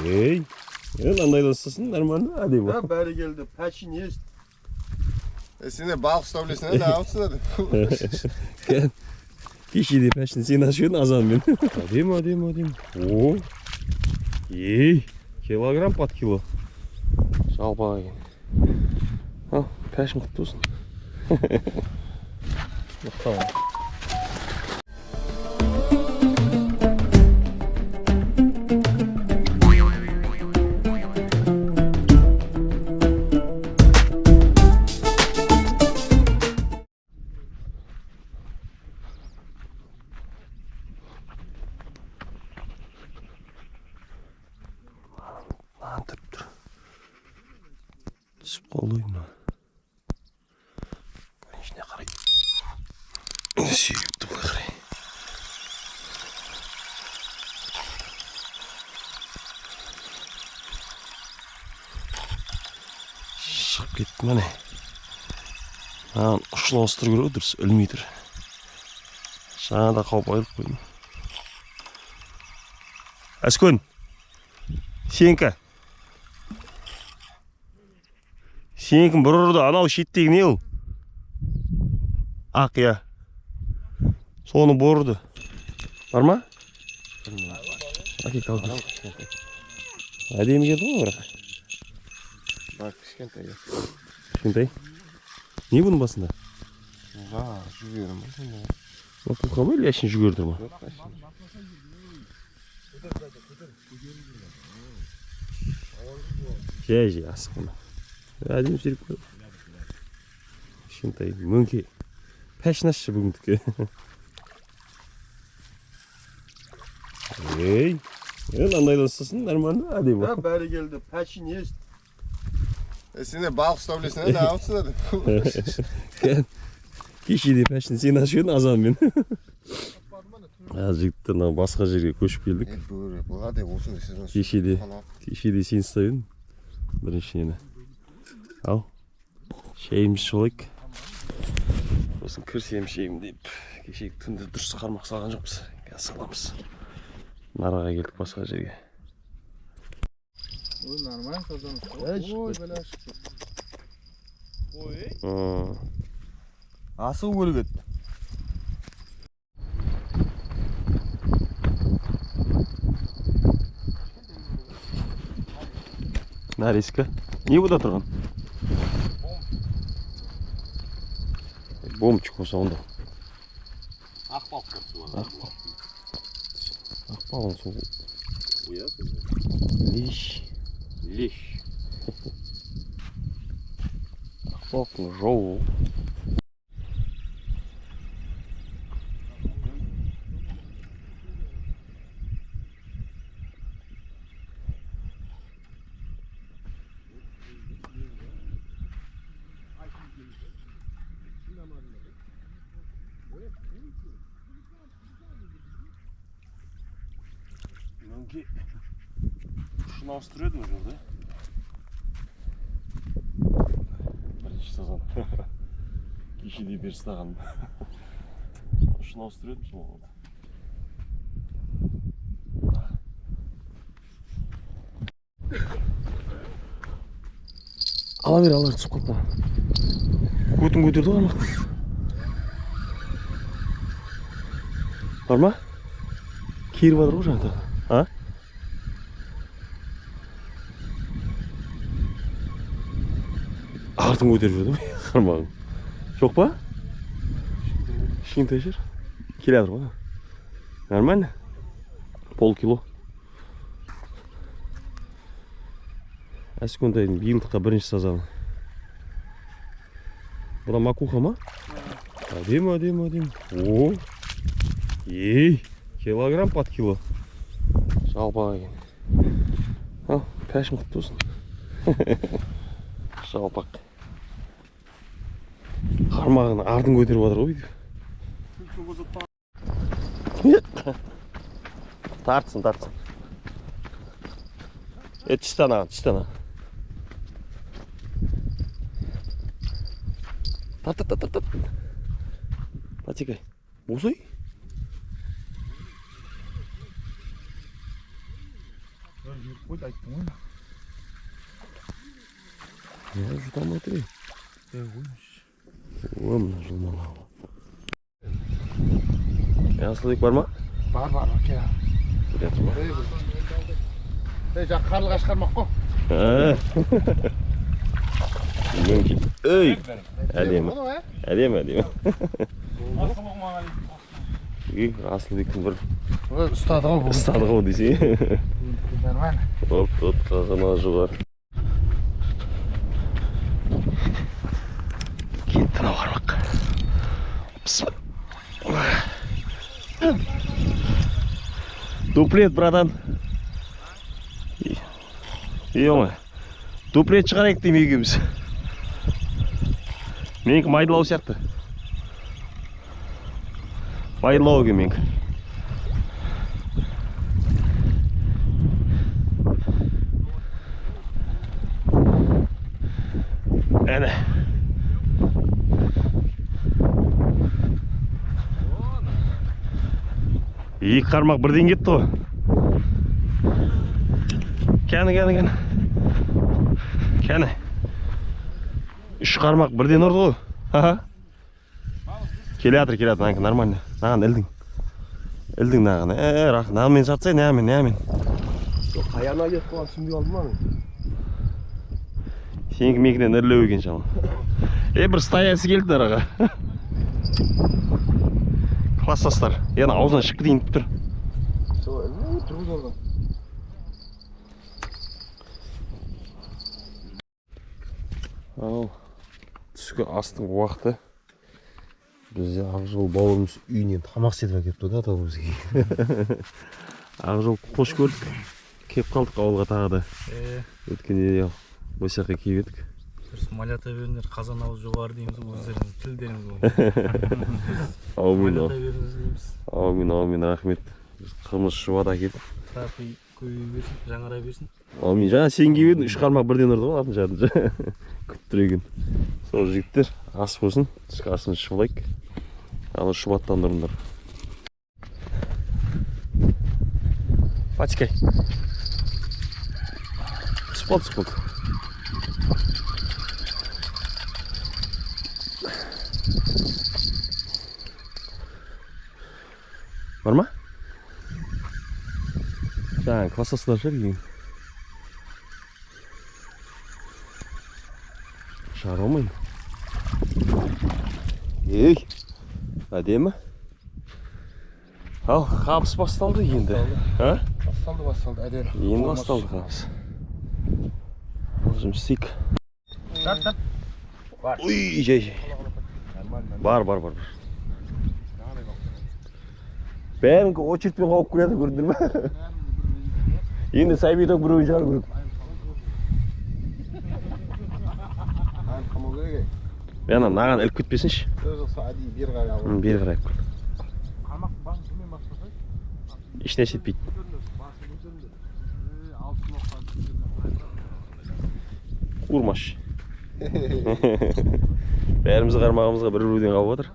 Ey, андайдан ұстасын, нормально, әдемі. Да, бәрі келді, пәшін есть. Сен балық ұстап білесің, не алыпсың? Кешеде пәшін сен ашуын азанмен. Әдемі. О, ей, килограмм под кило. Жалпаға екен. Ал, пәшін құтты болсын. Мықтау. Тұрып тұр. Түсіп қалдым ма? Көрінішіне қарай. Сүйікті бұлай қарай. Шығып кетті мәне. Ұшын ауыстыру керек дұрыс, өлмей тұр. Жаңа да қауып айырып қойдым. Әскөн, сенікі. Сенікін бір ұрды, анау шеттегі не ол? Ақ, я. Соны бұрды. Бар ма? Әкек қалды. Әдемі келді ғой бірақ. Бak, кішкентай. Кішкентай? Не бұның басында? Жүгерім. Лапуха ма или әшін жүгерді ма? Жай, асық қана. Әдемі сүйріп қой. Кішкентай, мөңке. Пәшін ашшы бүгіндікі. Ей, андайдан ұстасын, нормально, әдемі. Да, бәрі келді, пәшін есть. Сен балық ұстап білесің, не алыпсың? Кешеде пәшін сен ашуын азанмен. Жігітті басқа жерге көшіп келдік. Кешеде сен ұстап бірінші нені. Ал, шайымыз жолайық. Осын кірсем шайым деп, кешегі түнді дұрыс қармақ салған жоқпыз. Саламыз. Нараға келдік басқа жерге. Ой, нормально сазан. Ой, бәлі ашық. Ой. Асығы өлі кетті. Нареска. Не бұда тұрған? Бомбчик болса онда. Ақбалық көрсі бар. Ақбалың сол. Леш. Ақбалықтың жоу. Мөңке ұшын ауыстыру еді ол жерде. Бірінші сазан. Кешеде бер ұстаған. Ұшын ауыстыру едім сол қолда. Ала бер, түсіп қалды. Көтін көтерді ғой ана. Бар ма? Керіп адыр ғой жаңа. А? Артын көтеріп жүрді ме? Қармағын. Жоқ па? Кішкентай жер. Келе адыр ғой. Нормально? Полкило. Әскөндайдың биылдыққа бірінші сазаны. Бұда макуха ма? Әдемі. О, ей, килограмм под кило. Жалпаға екен. Ал, пәшін құтты болсын. Жалпақ. Қармағын ардын көтеріп адыр ғой. Тартсын. Түстен. Тарт. Потекай. Босой. Қойды айттың ғой. Ya şuradan batırayım. Oğlum şuradan al. Yansılık var mı? Бар бар ке. Жақ қарлыға шығармақ қой. Mümkün. Ey! Әдемі. Әдемі. Асылбектің бір Ұстады ғой бұл. ұстады ғой десең. Нормально. От қағана жоғар. Кетті мынау қармақ. Дуплет, братан. Ема. Дуплет шығарайық деймін екеуміз. Менікі майдалау сияқты. Майдалау екен менікі. Әне. Екі қармақ бірден кетті ғой. Кәні. Үш қармақ бірден ұрды ғой. Келе жатыр, нағын нормально. Нағын ілдің нағын. Рақы, нағымен жатсай, нәмен. Қаяна кет қоған сүндей алды ма? Сенікі мекінен үрлеу екен шамын. Бір стаясы келді араға. Классастар. Яғни аузынан шыққы дейін тұр. Тұрғыз орған. Ал, түскі астың уақыты. Бізде Ақжол бауырымыз үйінен тамақ сетіп әкепті да бізге. Ақжол қош көрдік. Кеп қалдық ауылға тағы да. Өткенде босаққа кеп едік. Малята беріңдер, қазан ауыз жоғары дейміз, өздеріңіз тілдеріңіз ғой. Аумин, рахмет. Қымыз шуада кетіп. Тапы көйе берсін, жаңара берсін. Аумин, жаңа сен кеп едің, үш қармақ бірден ұрды ғой, атын жадынша. Күп тұр екен. Сол жігіттер, ас болсын, түскі асымыз шыбылайық. Аны шұбаттандырыңдар. Патикай. Спот. Var mı? Yani klasasılar şey gibi. Şar olmayın. Ey. Hadi mi? Al, kapıs bastaldı yindi. Ha? Bastaldı, әдел. Yindi bastaldı kapıs. Alacağım sik. Tart. Uy, şey. Бар. Бәріңкі очередьпен қауып келеді, көрдіңдер ме? Енді сайбеток біреуін шығару керек. Қамау керек. Мен наған іліп кетпесінші. Бері қарай. Бері қарай. Қармақ басын төмен баспасай? Ешнәрсе етпейді. Урмаш. Бәрімізді қармағымызға бір біреуден қалып отыр.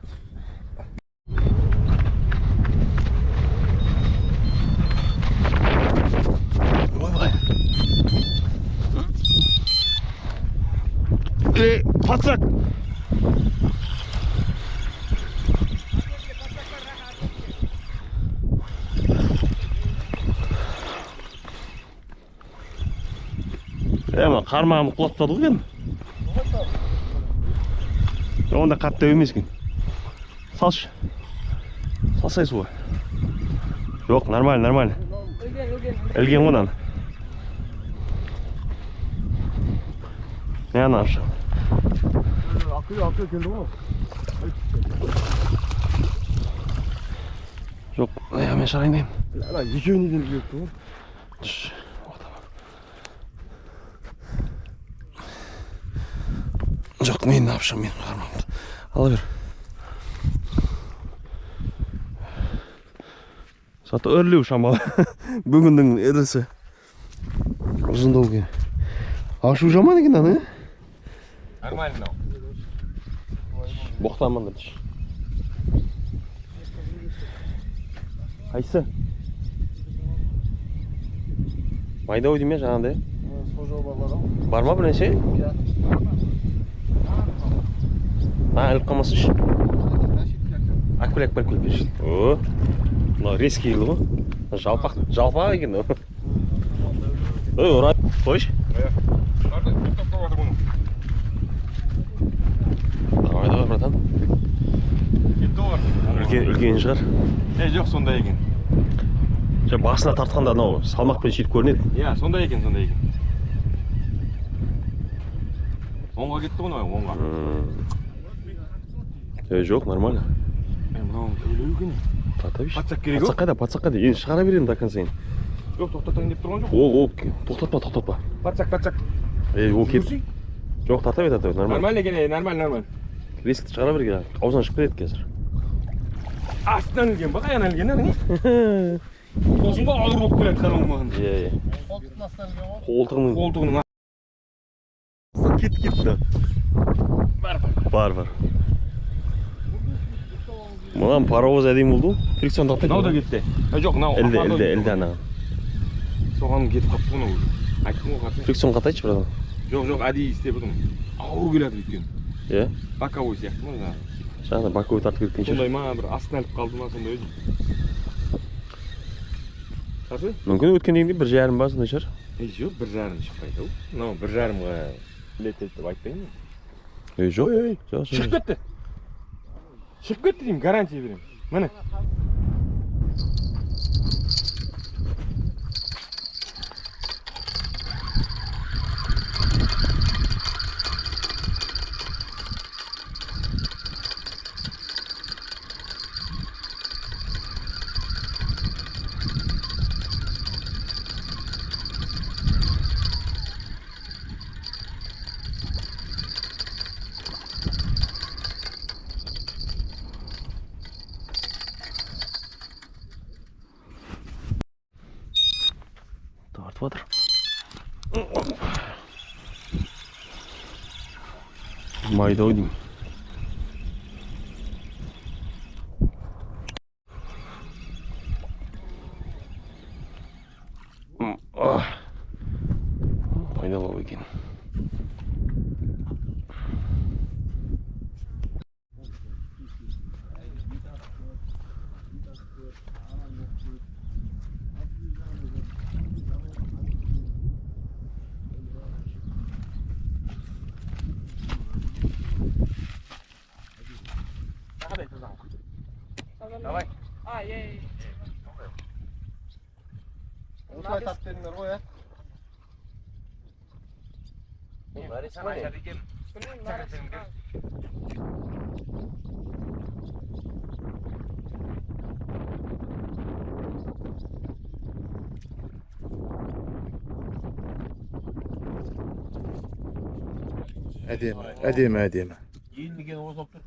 Пацак! Қармағымды құлатпады ғой енді. Онда қатты емес екен. Салшы. Салсай суға. Жоқ, нормально. Ілген ғонан. Не ана апшы? Ақы келді ғой. Жоқ, мен шарайын деймін. Екеуіне де келді ғой. Жоқ, мен апшым, мен қармағымды. Ала бер. Зато өрлеу шамалы. Бүгіндің ірісі. Ұзындау кен. Ашу жаман екен аны. Нормально. Боқтамандар түш. Қайсы? Майда дейм я жаңағыдай. Схожого бар ғой. Бар ма бірнеше? Іліп қалмасыншы. Әкпел берші. О, мынау резкий ел ғой. Жалпақ екен о. Ой, орай. Қойшы. Давай, братан. Үлкен шығар. Жоқ, сондай екен. Басына тартқанда анау салмақпен сөйтіп көрінеді. Иә, сондай екен. Оңға кетті ғой, оңға. Жоқ, нормально. Мынау өлеу екен. Тарта бейші. Патсақ керек о? Патсақ қайда? Енді шығара беремін до конца енді. Жоқ, тоқтатайын деп тұрған жоқ. Ол, тоқтатпа. Патсақ. Ол кет. Жоқ, тарта бер, нормально. Нормально екен, нормально. Рискті шығара берге, аузынан шығып кетеді қазір. Астынан ілген ба, қаян ілген әне? Сосын ба ауыр болып келеді қарауым маған. Иә. Қолтығының кетті. Бар. Мынам паровоз әдейм болды. Фрикцион тақтай. Мынау да кетті. Жоқ, мынау. Әлде анаған. Соған кетіп қапты мынау. Айттым ғой қатын. Фрикцион қатайшы братан. Жоқ, әдейі істеп отырмын. Ауыр келеді өйткені. Иә? Боковой сияқты ма? Жаңағыда боковой тартып кеткен шығар. Сондай ма, бір астына іліп қалды ма, сондай өзі. Қасы? Мүмкін өткендегінде 1,5 ба сондай шығар. Жоқ, 1,5 шықпайды. Мынау 1,5-ға білетеді деп айтпаймын. Жоқ. Шығып кетті. Шығып кетті деймін, гарантия беремін. Міне. Тартып жатыр. Майда деймін. Майдалау екен. Давай. Осылай тап дедіңдер ғой, Әдемі. Ендіген оз болып тұр.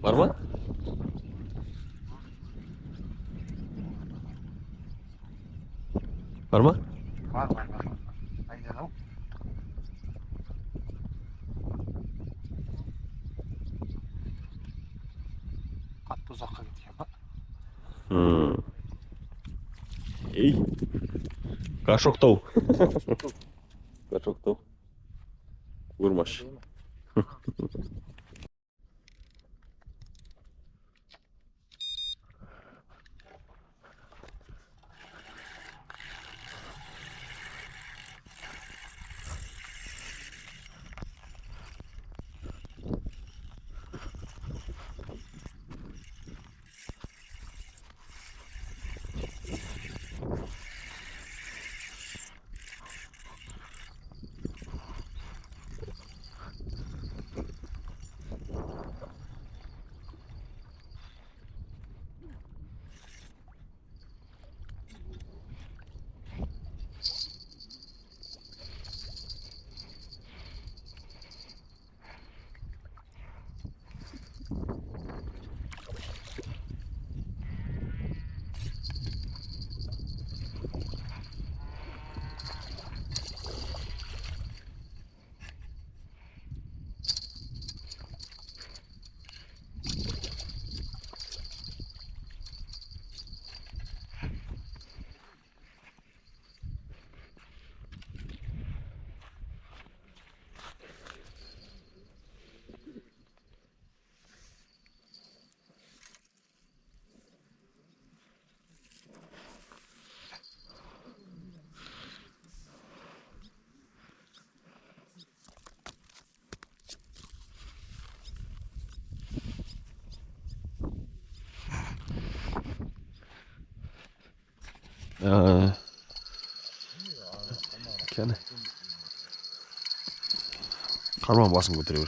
Var mı? Var mı? Var. Aynen o. Қатты ұзаққа кеткен ба? Ей. Кашоктау. Кашоктау. Вырмаш. Kene. Karman basın götürüyor.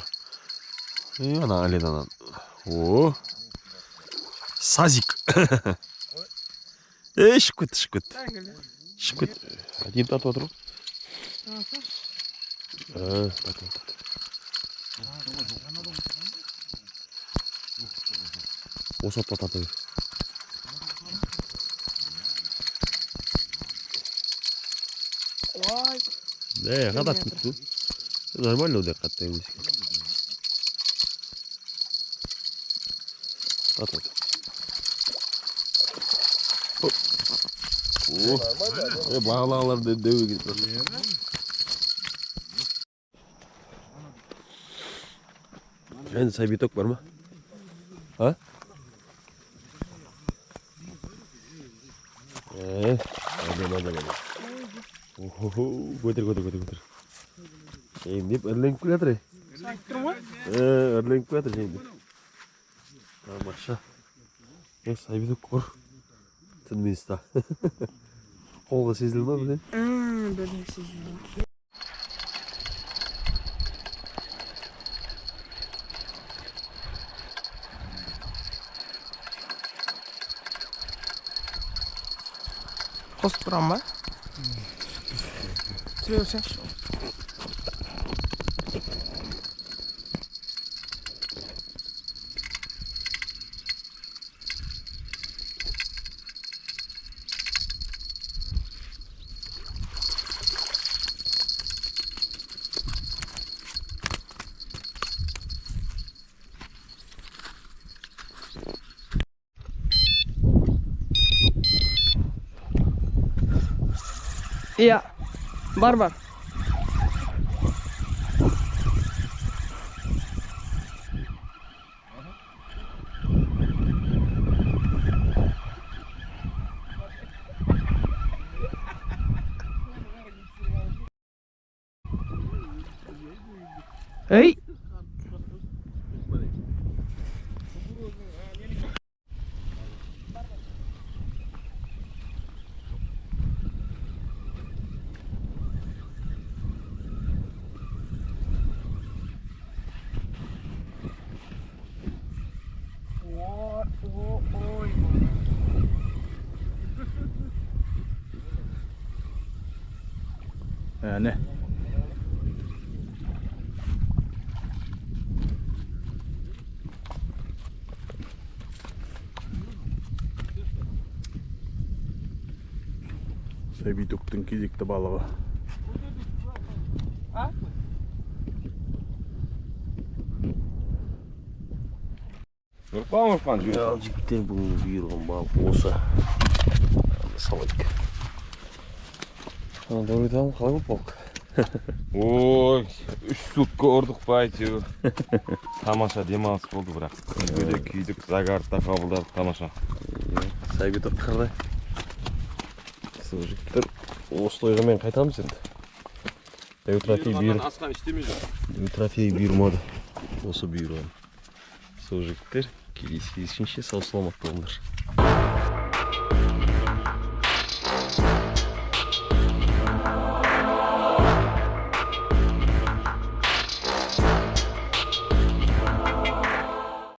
Ana aleden. Oo. Sazik. Şıkıt şıkıt. Şıkıt. Hadi tat otur. Tat. Osa tat. Vay. Ne kadar tuttu? Normal o dikkat edin. Tat. Bağlağlar dövü gitti. Sen sahibi tok var mı? Ha? Hadi. Oho, götür. Şimdi erlen kulatır. Saktırma. Erlen kulatır şimdi. Maşa. Ne sahibi tok var. Tınmista. Kolda sezilme mi? Böyle sizin. Kosturan mı? Sürüyorsun şu. Ya, barbar. Hey. Ne? Sabituk'tun kizikli balığı. Urpan. Ya cidden bunu bir bal olsa. Salık. Doğru tamam kalın bak. Oy, 3 sutka orduk baytıyor. Tamaşa demals oldu bırak. Böyle küydük, zagartta kabuldadık tamaşa. Sahibi tok kırdı. Sığırcıktır. Ostoyga men kaytam şimdi. Dev trafiği bir. Aslan istemiyor. Dev trafiği bir modu. Olsa bir olan. Sığırcıktır. Kilisi şinşe sağlamak bulunur.